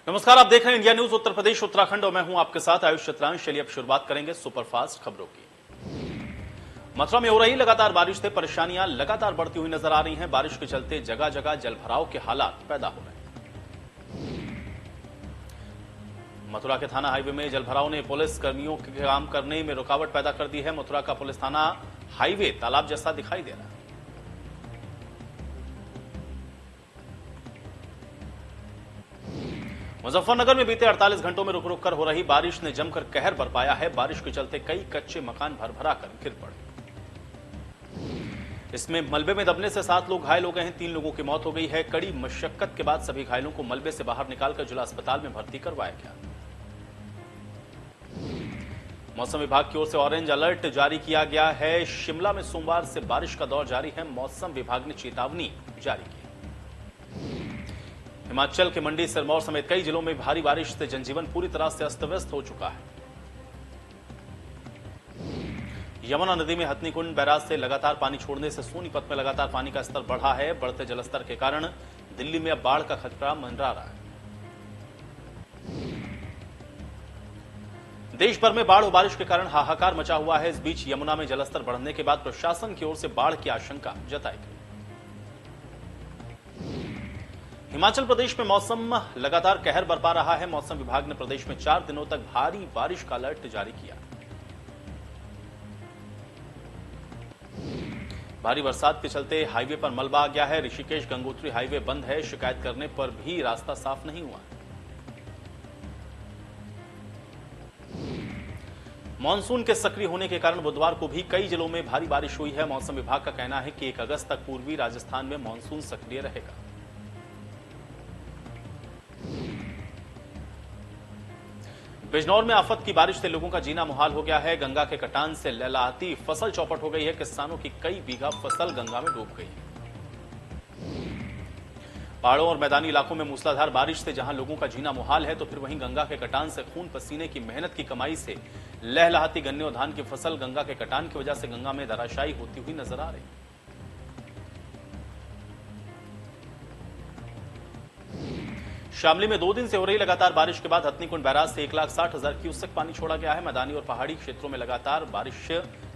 नमस्कार, आप देख रहे हैं इंडिया न्यूज उत्तर प्रदेश उत्तराखंड और मैं हूं आपके साथ आयुष चित्रांश। चलिए अब शुरुआत करेंगे सुपरफास्ट खबरों की। मथुरा में हो रही लगातार बारिश से परेशानियां लगातार बढ़ती हुई नजर आ रही हैं। बारिश के चलते जगह जगह जलभराव के हालात पैदा हो रहे हैं। मथुरा के थाना हाईवे में जलभराव ने पुलिस कर्मियों के काम करने में रुकावट पैदा कर दी है। मथुरा का पुलिस थाना हाईवे तालाब जैसा दिखाई दे रहा है। मुजफ्फरनगर में बीते 48 घंटों में रुक रुक कर हो रही बारिश ने जमकर कहर बरपाया है। बारिश के चलते कई कच्चे मकान भरभरा कर गिर पड़े। इसमें मलबे में दबने से 7 लोग घायल हो गए हैं। 3 लोगों की मौत हो गई है। कड़ी मशक्कत के बाद सभी घायलों को मलबे से बाहर निकालकर जिला अस्पताल में भर्ती करवाया गया। मौसम विभाग की ओर से ऑरेंज अलर्ट जारी किया गया है। शिमला में सोमवार से बारिश का दौर जारी है। मौसम विभाग ने चेतावनी जारी की। हिमाचल के मंडी, सिरमौर समेत कई जिलों में भारी बारिश से जनजीवन पूरी तरह से अस्त व्यस्त हो चुका है। यमुना नदी में हथनीकुंड बैराज से लगातार पानी छोड़ने से सोनीपत में लगातार पानी का स्तर बढ़ा है। बढ़ते जलस्तर के कारण दिल्ली में अब बाढ़ का खतरा मंडरा रहा है। देश भर में बाढ़ और बारिश के कारण हाहाकार मचा हुआ है। इस बीच यमुना में जलस्तर बढ़ने के बाद प्रशासन की ओर से बाढ़ की आशंका जताई गई। हिमाचल प्रदेश में मौसम लगातार कहर बरपा रहा है। मौसम विभाग ने प्रदेश में 4 दिनों तक भारी बारिश का अलर्ट जारी किया। भारी बरसात के चलते हाईवे पर मलबा आ गया है। ऋषिकेश गंगोत्री हाईवे बंद है। शिकायत करने पर भी रास्ता साफ नहीं हुआ। मानसून के सक्रिय होने के कारण बुधवार को भी कई जिलों में भारी बारिश हुई है। मौसम विभाग का कहना है कि 1 अगस्त तक पूर्वी राजस्थान में मानसून सक्रिय रहेगा। बिजनौर में आफत की बारिश से लोगों का जीना मुहाल हो गया है। गंगा के कटान से लहलहाती फसल चौपट हो गई है। किसानों की कई बीघा फसल गंगा में डूब गई है। पहाड़ों और मैदानी इलाकों में मूसलाधार बारिश से जहां लोगों का जीना मुहाल है, तो फिर वहीं गंगा के कटान से खून पसीने की मेहनत की कमाई से लहलहाती गन्ने और धान की फसल गंगा के कटान की वजह से गंगा में धराशायी होती हुई नजर आ रही है। शामली में 2 दिन से हो रही लगातार बारिश के बाद हथनीकुंड बैराज से 1,60,000 क्यूसेक पानी छोड़ा गया है। मैदानी और पहाड़ी क्षेत्रों में लगातार बारिश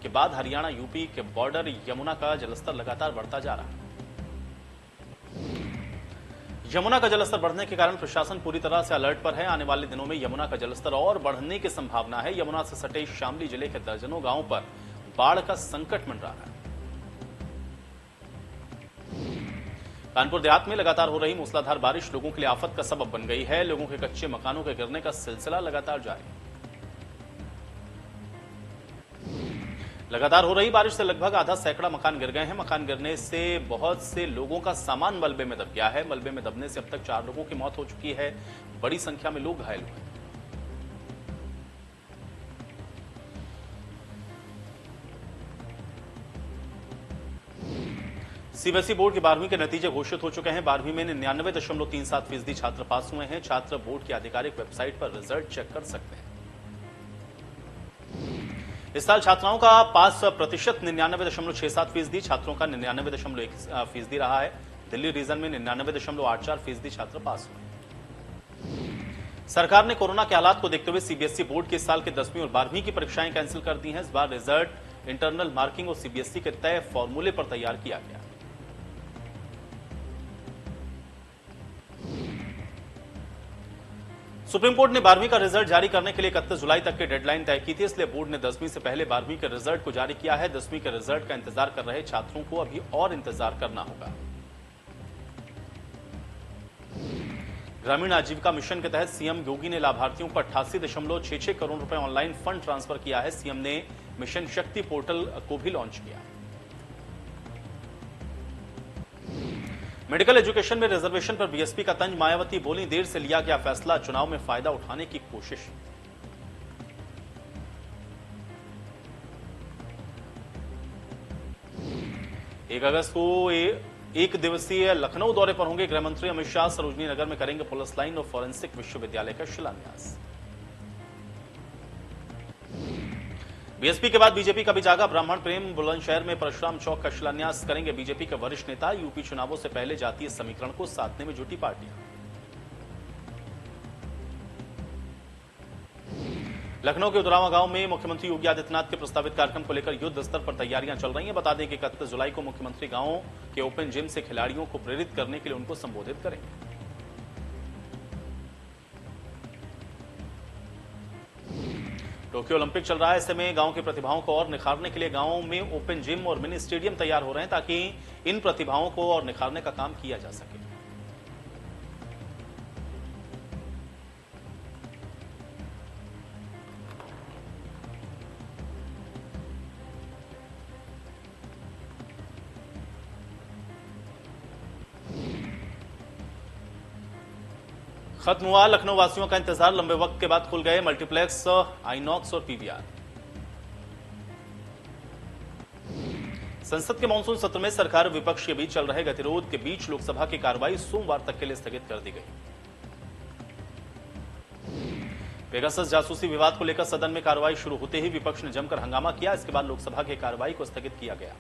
के बाद हरियाणा यूपी के बॉर्डर यमुना का जलस्तर लगातार बढ़ता जा रहा है। यमुना का जलस्तर बढ़ने के कारण प्रशासन पूरी तरह से अलर्ट पर है। आने वाले दिनों में यमुना का जलस्तर और बढ़ने की संभावना है। यमुना से सटे शामली जिले के दर्जनों गांवों पर बाढ़ का संकट मंडरा रहा है। कानपुर देहात में लगातार हो रही मूसलाधार बारिश लोगों के लिए आफत का सबब बन गई है। लोगों के कच्चे मकानों के गिरने का सिलसिला लगातार जारी है। लगातार हो रही बारिश से लगभग आधा सैकड़ा मकान गिर गए हैं। मकान गिरने से बहुत से लोगों का सामान मलबे में दब गया है। मलबे में दबने से अब तक 4 लोगों की मौत हो चुकी है। बड़ी संख्या में लोग घायल हुए। सीबीएसई बोर्ड की 12वीं के नतीजे घोषित हो चुके हैं। 12वीं में 99.37% छात्र पास हुए हैं। छात्र बोर्ड की आधिकारिक वेबसाइट पर रिजल्ट चेक कर सकते हैं। इस साल छात्राओं का पास प्रतिशत 99.67%, छात्रों का 99.1% रहा है। दिल्ली रीजन में 99.84% छात्र पास हुए। सरकार ने कोरोना के हालात को देखते हुए सीबीएसई बोर्ड के इस साल के 10वीं और 12वीं की परीक्षाएं कैंसिल कर दी हैं। इस बार रिजल्ट इंटरनल मार्किंग और सीबीएसई के तय फॉर्मूले पर तैयार किया गया। सुप्रीम कोर्ट ने 12वीं का रिजल्ट जारी करने के लिए 31 जुलाई तक की डेडलाइन तय की थी। इसलिए बोर्ड ने 10वीं से पहले 12वीं के रिजल्ट को जारी किया है। 10वीं के रिजल्ट का इंतजार कर रहे छात्रों को अभी और इंतजार करना होगा। ग्रामीण आजीविका मिशन के तहत सीएम योगी ने लाभार्थियों को 88.66 करोड़ रुपए ऑनलाइन फंड ट्रांसफर किया है। सीएम ने मिशन शक्ति पोर्टल को भी लॉन्च किया। मेडिकल एजुकेशन में रिजर्वेशन पर बीएसपी का तंज। मायावती बोली, देर से लिया गया फैसला, चुनाव में फायदा उठाने की कोशिश। 1 अगस्त को 1 दिवसीय लखनऊ दौरे पर होंगे गृहमंत्री अमित शाह। सरोजनी नगर में करेंगे पुलिस लाइन और फॉरेंसिक विश्वविद्यालय का शिलान्यास। बीएसपी के बाद बीजेपी का भी जागा। ब्राह्मण प्रेम बुलंदशहर में परशुराम चौक का शिलान्यास करेंगे बीजेपी के वरिष्ठ नेता। यूपी चुनावों से पहले जातीय समीकरण को साधने में जुटी पार्टियां। लखनऊ के उदरावा गांव में मुख्यमंत्री योगी आदित्यनाथ के प्रस्तावित कार्यक्रम को लेकर युद्ध स्तर पर तैयारियां चल रही हैं। बता दें कि 31 जुलाई को मुख्यमंत्री गांव के ओपन जिम से खिलाड़ियों को प्रेरित करने के लिए उनको संबोधित करेंगे। टोक्यो ओलंपिक चल रहा है, ऐसे में गांव की प्रतिभाओं को और निखारने के लिए गांव में ओपन जिम और मिनी स्टेडियम तैयार हो रहे हैं ताकि इन प्रतिभाओं को और निखारने का काम किया जा सके। खत्म हुआ लखनऊ वासियों का इंतजार, लंबे वक्त के बाद खुल गए मल्टीप्लेक्स, आइनॉक्स और पीवीआर। संसद के मानसून सत्र में सरकार और विपक्ष के बीच चल रहे गतिरोध के बीच लोकसभा की कार्रवाई सोमवार तक के लिए स्थगित कर दी गई। पेगासस जासूसी विवाद को लेकर सदन में कार्रवाई शुरू होते ही विपक्ष ने जमकर हंगामा किया। इसके बाद लोकसभा की कार्रवाई को स्थगित किया गया।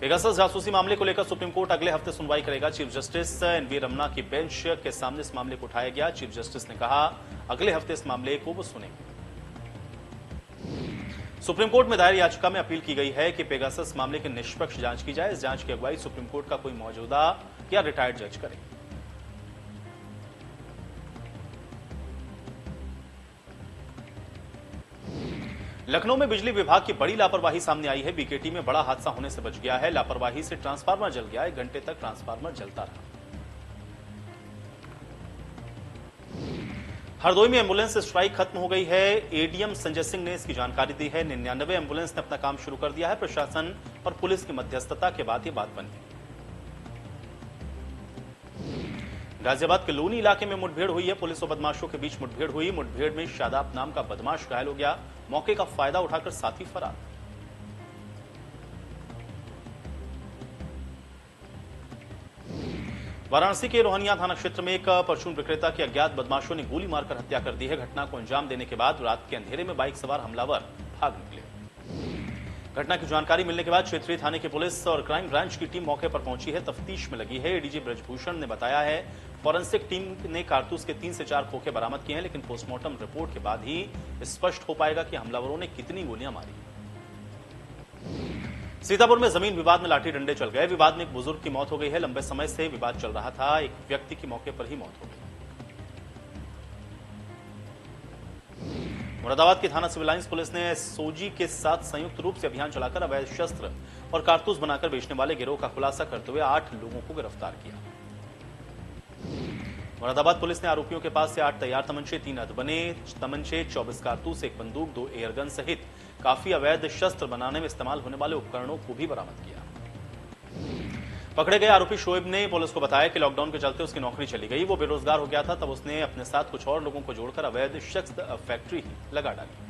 पेगासस जासूसी मामले को लेकर सुप्रीम कोर्ट अगले हफ्ते सुनवाई करेगा। चीफ जस्टिस एनवी रमन्ना की बेंच के सामने इस मामले को उठाया गया। चीफ जस्टिस ने कहा अगले हफ्ते इस मामले को वो सुनेंगे। सुप्रीम कोर्ट में दायर याचिका में अपील की गई है कि पेगासस मामले की निष्पक्ष जांच की जाए। इस जांच की अगुवाई सुप्रीम कोर्ट का कोई मौजूदा या रिटायर्ड जज करे। लखनऊ में बिजली विभाग की बड़ी लापरवाही सामने आई है। बीकेटी में बड़ा हादसा होने से बच गया है। लापरवाही से ट्रांसफार्मर जल गया। 1 घंटे तक ट्रांसफार्मर जलता रहा। हरदोई में एम्बुलेंस स्ट्राइक खत्म हो गई है। एडीएम संजय सिंह ने इसकी जानकारी दी है। 99 एम्बुलेंस ने अपना काम शुरू कर दिया है। प्रशासन और पुलिस की मध्यस्थता के बाद यह बात बनी। गाजियाबाद के लोनी इलाके में मुठभेड़ हुई है। पुलिस और बदमाशों के बीच मुठभेड़ हुई। मुठभेड़ में शादाब नाम का बदमाश घायल हो गया। मौके का फायदा उठाकर साथी फरार। वाराणसी के रोहनिया थाना क्षेत्र में एक परचून विक्रेता की अज्ञात बदमाशों ने गोली मारकर हत्या कर दी है। घटना को अंजाम देने के बाद रात के अंधेरे में बाइक सवार हमलावर भाग निकले। घटना की जानकारी मिलने के बाद क्षेत्रीय थाने की पुलिस और क्राइम ब्रांच की टीम मौके पर पहुंची है, तफ्तीश में लगी है। एडीजी ब्रजभूषण ने बताया है फॉरेंसिक टीम ने कारतूस के 3 से 4 खोखे बरामद किए हैं, लेकिन पोस्टमार्टम रिपोर्ट के बाद ही स्पष्ट हो पाएगा कि हमलावरों ने कितनी गोलियां मारी। सीतापुर में जमीन विवाद में लाठी डंडे चल गए। विवाद में एक बुजुर्ग की मौत हो गई है। लंबे समय से विवाद चल रहा था। एक व्यक्ति की मौके पर ही मौत हो गई। मुरादाबाद की थाना सिविल लाइंस पुलिस ने सोजी के साथ संयुक्त रूप से अभियान चलाकर अवैध शस्त्र और कारतूस बनाकर बेचने वाले गिरोह का खुलासा करते हुए 8 लोगों को गिरफ्तार किया। मुरादाबाद पुलिस ने आरोपियों के पास से 8 तैयार तमंचे, 3 अधबने तमंचे, 24 कारतूस, 1 बंदूक, 2 एयरगन सहित काफी अवैध शस्त्र बनाने में इस्तेमाल होने वाले उपकरणों को भी बरामद किया। पकड़े गए आरोपी शोएब ने पुलिस को बताया कि लॉकडाउन के चलते उसकी नौकरी चली गई। वो बेरोजगार हो गया था, तब उसने अपने साथ कुछ और लोगों को जोड़कर अवैध शस्त्र फैक्ट्री लगा डाली।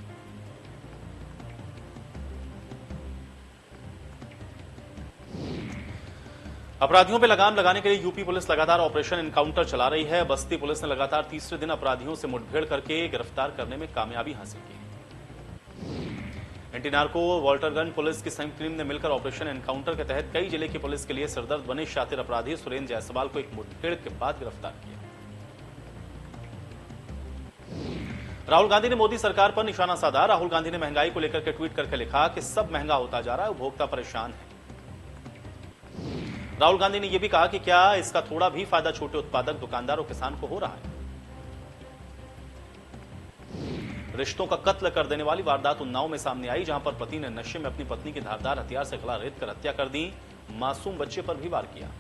अपराधियों पर लगाम लगाने के लिए यूपी पुलिस लगातार ऑपरेशन एनकाउंटर चला रही है। बस्ती पुलिस ने लगातार तीसरे दिन अपराधियों से मुठभेड़ करके गिरफ्तार करने में कामयाबी हासिल की। Anti narco Walter gun police की संयुक्त टीम ने मिलकर ऑपरेशन एनकाउंटर के तहत कई जिले की पुलिस के लिए सिरदर्द बने शातिर अपराधी सुरेंद्र जायसवाल को एक मुठभेड़ के बाद गिरफ्तार किया। राहुल गांधी ने मोदी सरकार पर निशाना साधा। राहुल गांधी ने महंगाई को लेकर के ट्वीट करके लिखा कि सब महंगा होता जा रहा है, उपभोक्ता परेशान है। राहुल गांधी ने यह भी कहा कि क्या इसका थोड़ा भी फायदा छोटे उत्पादक, दुकानदार और किसान को हो रहा है। रिश्तों का कत्ल कर देने वाली वारदात उन्नाव में सामने आई, जहां पर पति ने नशे में अपनी पत्नी की धारदार हथियार से गला रेत कर हत्या कर दी। मासूम बच्चे पर भी वार किया।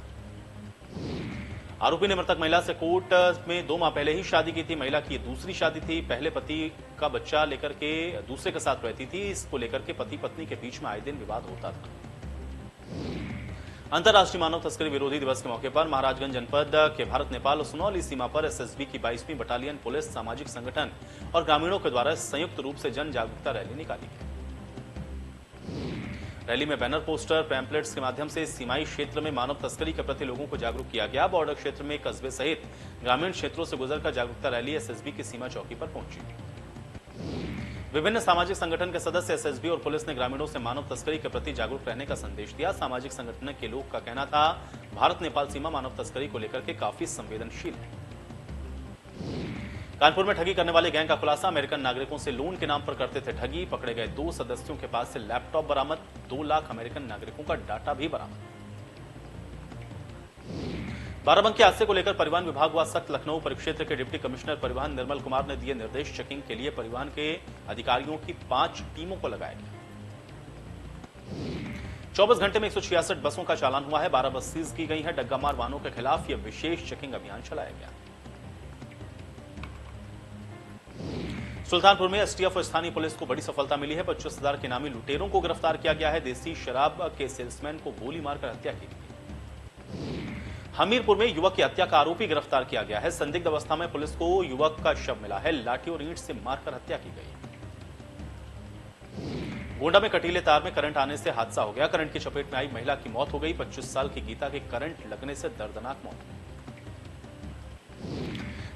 आरोपी ने मृतक महिला से कोर्ट में 2 माह पहले ही शादी की थी। महिला की दूसरी शादी थी। पहले पति का बच्चा लेकर के दूसरे के साथ रहती थी। इसको लेकर के पति पत्नी के बीच में आए दिन विवाद होता था। अंतर्राष्ट्रीय मानव तस्करी विरोधी दिवस के मौके पर महाराजगंज जनपद के भारत नेपाल और सुनौली सीमा पर एसएसबी की 22वीं बटालियन पुलिस, सामाजिक संगठन और ग्रामीणों के द्वारा संयुक्त रूप से जन जागरूकता रैली निकाली गई। रैली में बैनर, पोस्टर, पैम्पलेट्स के माध्यम से सीमाई क्षेत्र में मानव तस्करी के प्रति लोगों को जागरूक किया गया। बॉर्डर क्षेत्र में कस्बे सहित ग्रामीण क्षेत्रों से गुजरकर जागरूकता रैली एसएसबी की सीमा चौकी पर पहुंची। विभिन्न सामाजिक संगठन के सदस्य, एसएसबी और पुलिस ने ग्रामीणों से मानव तस्करी के प्रति जागरूक रहने का संदेश दिया। सामाजिक संगठन के लोग का कहना था भारत नेपाल सीमा मानव तस्करी को लेकर के काफी संवेदनशील है। कानपुर में ठगी करने वाले गैंग का खुलासा। अमेरिकन नागरिकों से लोन के नाम पर करते थे ठगी। पकड़े गए 2 सदस्यों के पास से लैपटॉप बरामद। 2 लाख अमेरिकन नागरिकों का डाटा भी बरामद। बाराबंकी हादसे को लेकर परिवहन विभाग हुआ सख्त। लखनऊ परिक्षेत्र के डिप्टी कमिश्नर परिवहन निर्मल कुमार ने दिए निर्देश। चेकिंग के लिए परिवहन के अधिकारियों की 5 टीमों को लगाया गया। 24 घंटे में 166 बसों का चालान हुआ है। 12 बस सीज की गई है। डग्गामार वाहनों के खिलाफ यह विशेष चेकिंग अभियान चलाया गया। सुल्तानपुर में एसटीएफ और स्थानीय पुलिस को बड़ी सफलता मिली है। 25,000 के नामी लुटेरों को गिरफ्तार किया गया है। देसी शराब के सेल्समैन को गोली मारकर हत्या की गई। हमीरपुर में युवक की हत्या का आरोपी गिरफ्तार किया गया है। संदिग्ध अवस्था में पुलिस को युवक का शव मिला है। लाठी और ईंट से मारकर हत्या की गई। गोंडा में कटीले तार में करंट आने से हादसा हो गया। करंट की चपेट में आई महिला की मौत हो गई। 25 साल की गीता की करंट लगने से दर्दनाक मौत हुई।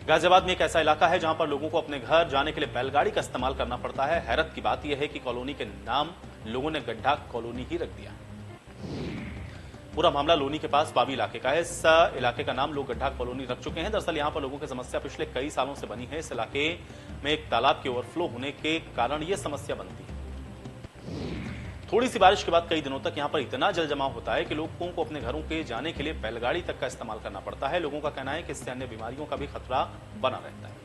गाजियाबाद में एक ऐसा इलाका है जहां पर लोगों को अपने घर जाने के लिए बैलगाड़ी का इस्तेमाल करना पड़ता है। हैरत की बात यह है कि कॉलोनी के नाम लोगों ने गड्ढा कॉलोनी ही रख दिया। पूरा मामला लोनी के पास बाबी इलाके का है। इस इलाके का नाम लोग गड्ढा कॉलोनी रख चुके हैं। दरअसल यहां पर लोगों की समस्या पिछले कई सालों से बनी है। इस इलाके में एक तालाब के ओवरफ्लो होने के कारण यह समस्या बनती है। थोड़ी सी बारिश के बाद कई दिनों तक यहां पर इतना जल जमाव होता है कि लोगों को अपने घरों के जाने के लिए बैलगाड़ी तक का इस्तेमाल करना पड़ता है। लोगों का कहना है कि इससे अन्य बीमारियों का भी खतरा बना रहता है।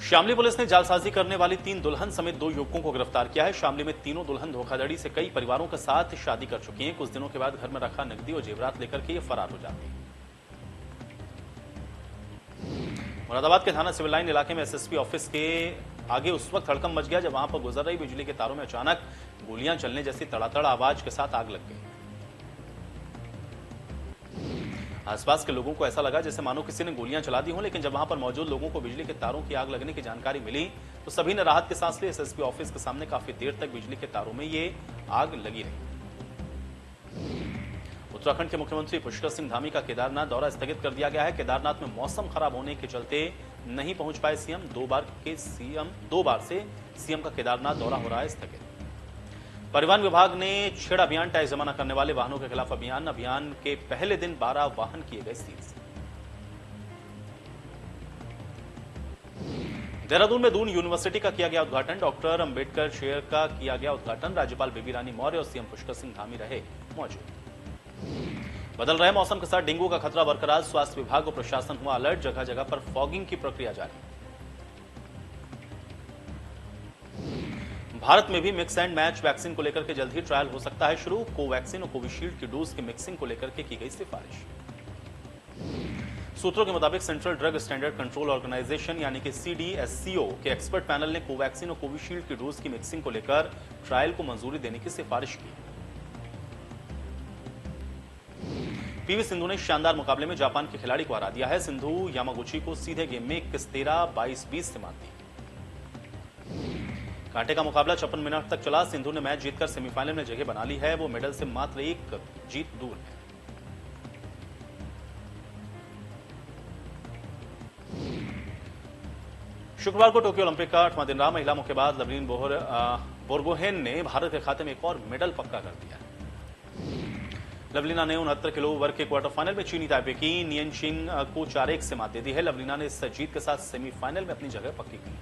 शामली पुलिस ने जालसाजी करने वाली 3 दुल्हन समेत 2 युवकों को गिरफ्तार किया है। शामली में तीनों दुल्हन धोखाधड़ी से कई परिवारों के साथ शादी कर चुकी हैं। कुछ दिनों के बाद घर में रखा नकदी और जेवरात लेकर के ये फरार हो जाती है। मुरादाबाद के थाना सिविल लाइन इलाके में एसएसपी ऑफिस के आगे उस वक्त हड़कंप मच गया जब वहां पर गुजर रही बिजली के तारों में अचानक गोलियां चलने जैसी तड़ातड़ आवाज के साथ आग लग गई। आसपास के लोगों को ऐसा लगा जैसे मानो किसी ने गोलियां चला दी हों, लेकिन जब वहां पर मौजूद लोगों को बिजली के तारों की आग लगने की जानकारी मिली तो सभी ने राहत की सांस ली। एसएसपी ऑफिस के सामने काफी देर तक बिजली के तारों में ये आग लगी रही। उत्तराखंड के मुख्यमंत्री पुष्कर सिंह धामी का केदारनाथ दौरा स्थगित कर दिया गया है। केदारनाथ में मौसम खराब होने के चलते नहीं पहुंच पाए सीएम। 2 बार से सीएम का केदारनाथ दौरा हो रहा है स्थगित। परिवहन विभाग ने छेड़ अभियान टैक्स जमा न करने वाले वाहनों के खिलाफ अभियान के पहले दिन 12 वाहन किए गए सीज। देहरादून में दून यूनिवर्सिटी का किया गया उद्घाटन। डॉक्टर अंबेडकर शेयर का किया गया उद्घाटन। राज्यपाल बेबी रानी मौर्य और सीएम पुष्कर सिंह धामी रहे मौजूद। बदल रहे मौसम के साथ डेंगू का खतरा बरकरार। स्वास्थ्य विभाग और प्रशासन हुआ अलर्ट। जगह जगह पर फॉगिंग की प्रक्रिया जारी। भारत में भी मिक्स एंड मैच वैक्सीन को लेकर के जल्द ही ट्रायल हो सकता है शुरू। कोवैक्सीन और कोविशील्ड की डोज की मिक्सिंग को लेकर के की गई सिफारिश। सूत्रों के मुताबिक central drug standard control organisation यानी कि CDSCO के एक्सपर्ट पैनल ने कोवैक्सीन और कोविशील्ड की डोज की मिक्सिंग को लेकर ट्रायल को मंजूरी देने की सिफारिश की। पीवी सिंधु ने शानदार मुकाबले में जापान के खिलाड़ी को हरा दिया है। सिंधु यामागुची को सीधे गेम में 21-13, 22-20 से मात दी। कांटे का मुकाबला 56 मिनट तक चला। सिंधु ने मैच जीतकर सेमीफाइनल में जगह बना ली है। वो मेडल से मात्र 1 जीत दूर है। शुक्रवार को टोक्यो ओलंपिक का 8वां दिन रहा। महिला मुक्केबाज लवलीन बोरगोहेन ने भारत के खाते में एक और मेडल पक्का कर दिया। लवलीना ने 69 किलो वर्ग के क्वार्टर फाइनल में चीनी ताइपे की नियनशिंग को 4-1 से मात दे दी है। लवलीना ने इस जीत के साथ सेमीफाइनल में अपनी जगह पक्की की।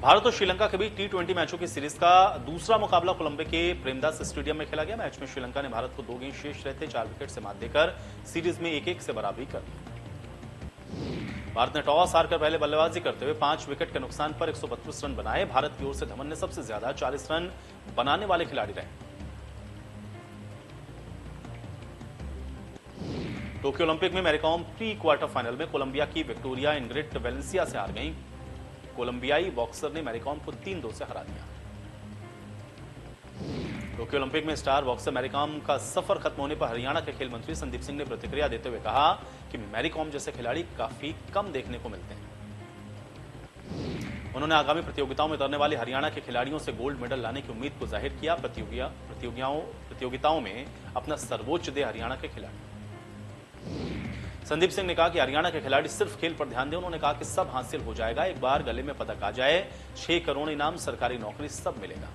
भारत और श्रीलंका के बीच T20 मैचों की सीरीज का दूसरा मुकाबला कोलंबो के प्रेमदास स्टेडियम में खेला गया। मैच में श्रीलंका ने भारत को 2 गेंद शेष रहते 4 विकेट से मात देकर सीरीज में 1-1 से बराबरी कर दी। भारत ने टॉस हारकर पहले बल्लेबाजी करते हुए 5 विकेट के नुकसान पर 132 रन बनाए। भारत की ओर से धवन ने सबसे ज्यादा 40 रन बनाने वाले खिलाड़ी रहे। टोक्यो ओलंपिक में मैरीकॉम प्री क्वार्टर फाइनल में कोलंबिया की विक्टोरिया इनग्रिड वेलेंसिया से हार गईं। कोलंबियाई बॉक्सर ने मैरीकॉम को 3-2 से हरा दिया। टोक्यो ओलंपिक में स्टार बॉक्सर मैरीकॉम का सफर खत्म होने पर हरियाणा के खेल मंत्री संदीप सिंह ने प्रतिक्रिया देते हुए कहा कि मैरीकॉम जैसे खिलाड़ी काफी कम देखने को मिलते हैं। उन्होंने आगामी प्रतियोगिताओं में उतरने वाले हरियाणा के खिलाड़ियों से गोल्ड मेडल लाने की उम्मीद को जाहिर किया। प्रतियोगिताओं में अपना सर्वोच्च दे हरियाणा के खिलाड़ी। संदीप सिंह ने कहा कि हरियाणा के खिलाड़ी सिर्फ खेल पर ध्यान दें। उन्होंने कहा कि सब हासिल हो जाएगा, एक बार गले में पदक आ जाए, 6 करोड़ इनाम, सरकारी नौकरी, सब मिलेगा।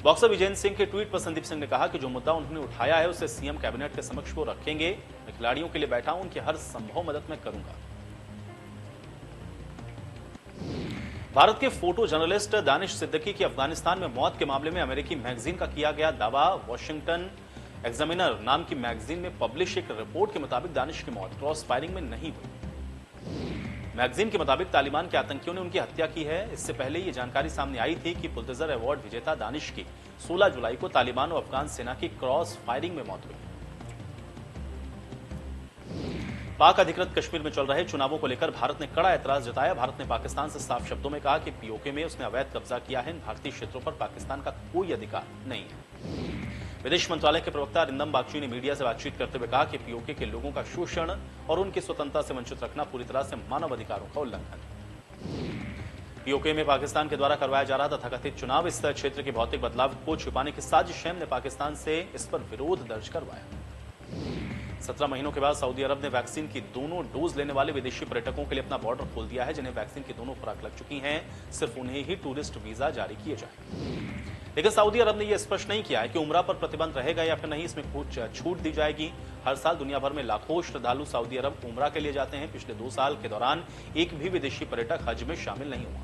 बॉक्सर विजेंद्र सिंह के ट्वीट पर संदीप सिंह ने कहा कि जो मुद्दा उन्होंने उठाया है उसे सीएम कैबिनेट के समक्ष वो रखेंगे। मैं खिलाड़ियों के लिए बैठा हूं, उनकी हर संभव मदद मैं करूंगा। भारत के फोटो जर्नलिस्ट दानिश सिद्दीकी की अफगानिस्तान में मौत के मामले में अमेरिकी मैगजीन का किया गया दावा। वॉशिंगटन एग्जामिनर नाम की मैगजीन में पब्लिश एक रिपोर्ट के मुताबिक दानिश की मौत क्रॉस फायरिंग में नहीं हुई। मैगजीन के मुताबिक तालिबान के आतंकियों ने उनकी हत्या की है। इससे पहले यह जानकारी सामने आई थी कि पुलित्जर अवार्ड विजेता दानिश की 16 जुलाई को तालिबान और अफगान सेना की क्रॉस फायरिंग में मौत हुई। पाक अधिकृत कश्मीर में चल रहे चुनावों को लेकर भारत ने कड़ा ऐतराज जताया। भारत ने पाकिस्तान से साफ शब्दों में कहा कि पीओके में उसने अवैध कब्जा किया है। इन भारतीय क्षेत्रों पर पाकिस्तान का कोई अधिकार नहीं है। विदेश मंत्रालय के प्रवक्ता अरिंदम बागची ने मीडिया से बातचीत करते हुए कहा कि पीओके के लोगों का शोषण और उनकी स्वतंत्रता से वंचित रखना पूरी तरह से मानव अधिकारों का उल्लंघन है। पीओके में पाकिस्तान के द्वारा करवाया जा रहा तथाकथित चुनाव इस क्षेत्र के भौतिक बदलाव को छिपाने की साजिश है। ने पाकिस्तान से इस पर विरोध दर्ज करवाया। 17 महीनों के बाद सऊदी अरब ने वैक्सीन की दोनों डोज लेने वाले विदेशी पर्यटकों के लिए अपना बॉर्डर खोल दिया है। जिन्हें वैक्सीन की दोनों खुराक लग चुकी हैं, सिर्फ उन्हें ही टूरिस्ट वीजा जारी किए जाए। लेकिन सऊदी अरब ने यह स्पष्ट नहीं किया है कि उम्रा पर प्रतिबंध रहेगा या फिर नहीं। इसमें कुछ छूट दी जाएगी। हर साल दुनिया भर में लाखों श्रद्धालु सऊदी अरब उम्रा के लिए जाते हैं। पिछले 2 साल के दौरान एक भी विदेशी पर्यटक हज में शामिल नहीं हुआ।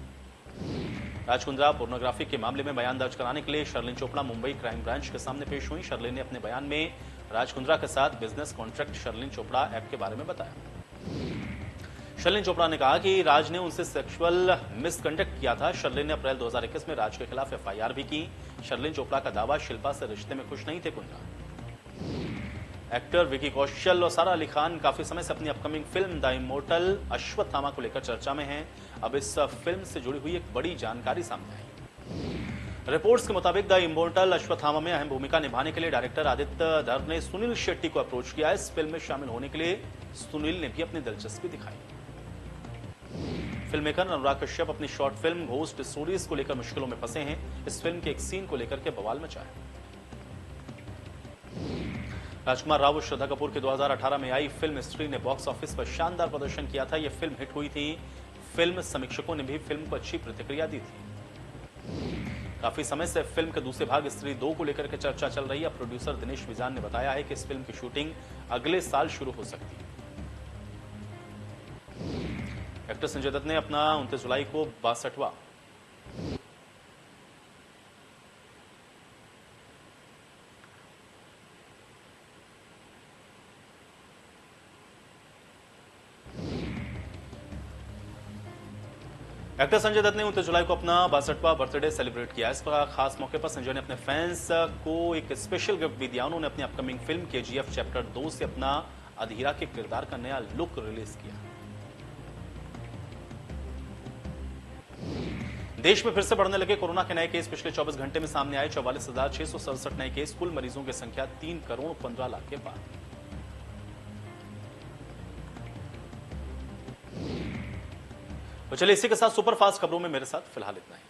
राजकुंद्रा पोर्नोग्राफी के मामले में बयान दर्ज कराने के लिए शर्लिन चोपड़ा मुंबई क्राइम ब्रांच के सामने पेश हुई। शर्लिन ने अपने बयान में राजकुंद्रा के साथ business contract Sherlyn Chopra app के बारे में बताया। शर्लिन चोपड़ा ने कहा कि राज ने उनसे सेक्सुअल मिसकंडक्ट किया था। शर्लिन ने अप्रैल 2021 में राज के खिलाफ एफआईआर भी की। शर्लिन चोपड़ा का दावा, शिल्पा से रिश्ते में खुश नहीं थे कुंद्रा। एक्टर विकी कौशल और सारा अली खान काफी समय से अपनी upcoming film the immortal Ashwatthama को लेकर चर्चा में हैं। अब इस फिल्म से जुड़ी हुई एक बड़ी जानकारी सामने आई। रिपोर्ट्स के मुताबिक द इमोर्टल अश्वत्थामा में अहम भूमिका निभाने के लिए डायरेक्टर आदित्य धर ने सुनील शेट्टी को अप्रोच किया। इस फिल्म में शामिल होने के लिए सुनील ने भी अपनी दिलचस्पी दिखाई। फिल्ममेकर अनुराग कश्यप अपनी शॉर्ट फिल्म घोस्ट स्टोरीज को लेकर मुश्किलों में फंसे हैं। इस फिल्म के एक सीन को लेकर के बवाल मचा है। राजकुमार राव और श्रद्धा कपूर की 2018 में आई फिल्म स्त्री ने बॉक्स ऑफिस पर शानदार प्रदर्शन किया था। यह फिल्म हिट हुई थी। फिल्म समीक्षकों ने भी फिल्म को अच्छी प्रतिक्रिया दी थी। काफी समय से फिल्म के दूसरे भाग स्त्री 2 को लेकर के चर्चा चल रही है। प्रोड्यूसर दिनेश विजान ने बताया है कि इस फिल्म की शूटिंग अगले साल शुरू हो सकती है। एक्टर संजय दत्त ने अपना 29 जुलाई को 62वां एक्टर संजय दत्त ने 29 जुलाई को अपना 62वां बर्थडे सेलिब्रेट किया। इस खास मौके पर संजय ने अपने फैंस को एक स्पेशल गिफ्ट भी दिया। उन्होंने अपनी अपकमिंग फिल्म केजीएफ चैप्टर 2 से अपना अधीरा के किरदार का नया लुक रिलीज किया। देश में फिर से बढ़ने लगे कोरोना के नए केस। पिछले 24 घंटे में सामने आए 44,667 नए केस। कुल मरीजों की संख्या 3 करोड़ 15 लाख के पार। तो चलिए इसी के साथ सुपरफास्ट खबरों में मेरे साथ फिलहाल इतना ही।